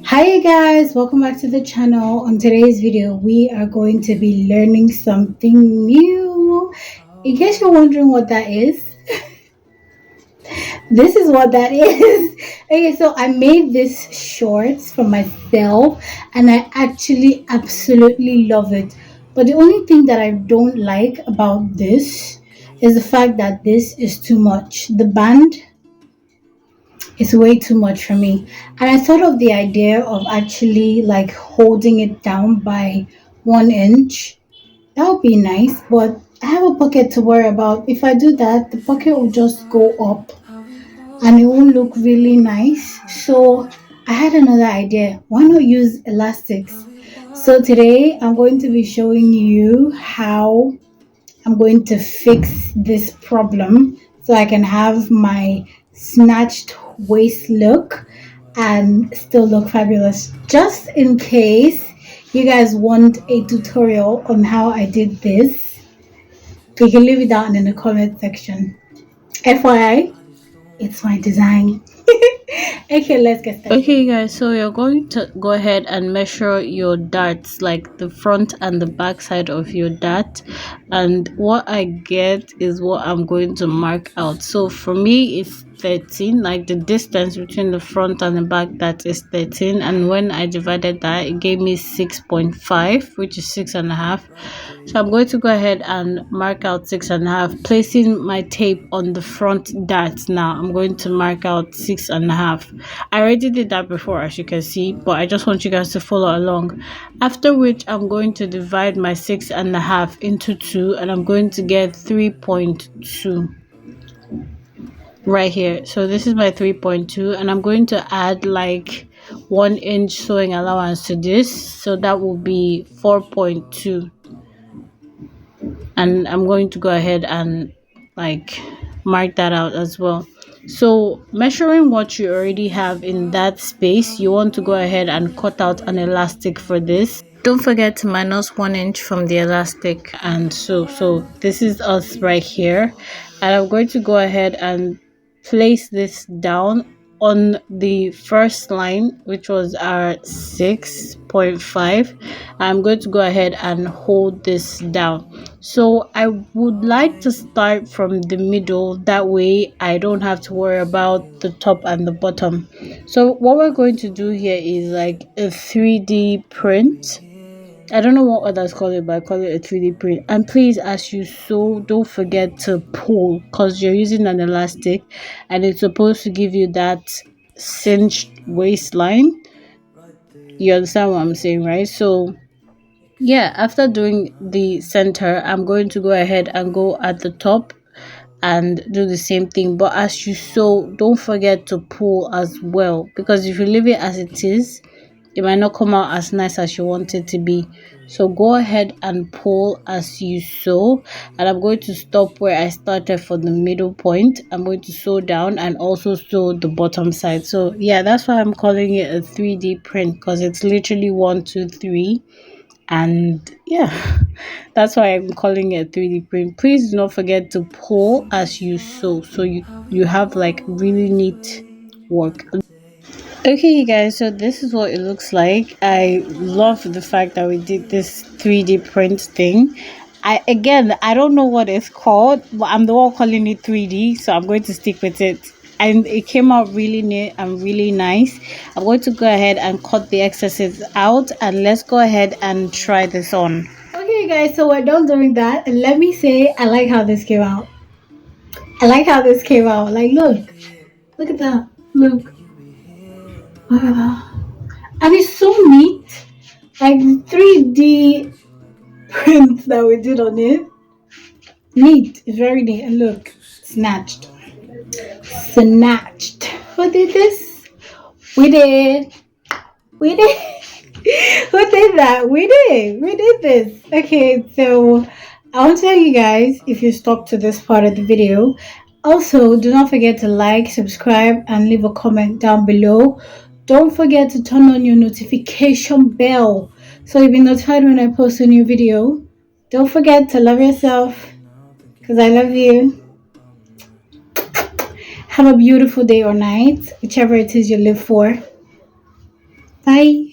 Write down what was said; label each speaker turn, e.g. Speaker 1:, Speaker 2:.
Speaker 1: Hi guys, welcome back to the channel. On today's video, we are going to be learning something new. In case you're wondering what that is, this is what that is. Okay, so I made this shorts for myself and I actually absolutely love it. But the only thing that I don't like about this is the fact that this is too much. The band is way too much for me. And I thought of the idea of actually like holding it down by 1 inch. That would be nice, but I have a pocket to worry about. If I do that, the pocket will just go up and it won't look really nice. So I had another idea. Why not use elastics? So today I'm going to be showing you how I'm going to fix this problem so I can have my snatched waist look and still look fabulous. Just in case you guys want a tutorial on how I did this, you can leave it down in the comment section. FYI, it's my design. Okay, let's get started.
Speaker 2: Okay, guys, so you're going to go ahead and measure your darts, like the front and the back side of your dart. And what I get is what I'm going to mark out. So for me, it's 13, like the distance between the front and the back, that is 13. And when I divided that, it gave me 6.5, which is 6.5. So I'm going to go ahead and mark out 6.5, placing my tape on the front dart. Now I'm going to mark out 6.5. I already did that before, as you can see, but I just want you guys to follow along. After which I'm going to divide my 6.5 into 2, and I'm going to get 3.2 right here. So this is my 3.2, and I'm going to add like 1 inch sewing allowance to this, so that will be 4.2. And I'm going to go ahead and like mark that out as well. So measuring what you already have in that space, you want to go ahead and cut out an elastic for this. Don't forget to minus 1 inch from the elastic. And so this is us right here, and I'm going to go ahead and place this down on the first line, which was our 6.5. I'm going to go ahead and hold this down. So I would like to start from the middle, that way I don't have to worry about the top and the bottom. So what we're going to do here is like a 3D print. I don't know what others call it, but I call it a 3D print. And please, as you sew, don't forget to pull, because you're using an elastic and it's supposed to give you that cinched waistline. You understand what I'm saying, right? So yeah, after doing the center, I'm going to go ahead and go at the top and do the same thing. But as you sew, don't forget to pull as well, because if you leave it as it is, it might not come out as nice as you want it to be. So go ahead and pull as you sew, and I'm going to stop where I started for the middle point. I'm going to sew down and also sew the bottom side. So yeah, that's why I'm calling it a 3D print, because it's literally 1, 2, 3. And yeah, that's why I'm calling it 3D print. Please do not forget to pull as you sew, so you have like really neat work. Okay, you guys, so this is what it looks like. I love the fact that we did this 3D print thing. I don't know what it's called, but I'm the one calling it 3D, so I'm going to stick with it. And it came out really neat and really nice. I'm going to go ahead and cut the excesses out, and let's go ahead and try this on.
Speaker 1: Okay, guys, so we're done doing that. And let me say, I like how this came out. I like how this came out. Like, look at that. Look. Look at that. And it's so neat. Like 3D print that we did on it. Neat. It's very neat. And look, snatched. Snatched. Who did this? We did. We did. Who did that? We did. We did this. Okay, so I want to tell you guys, if you stuck to this part of the video, also do not forget to like, subscribe, and leave a comment down below. Don't forget to turn on your notification bell so you'll be notified when I post a new video. Don't forget to love yourself, because I love you. Have a beautiful day or night, whichever it is you live for. Bye.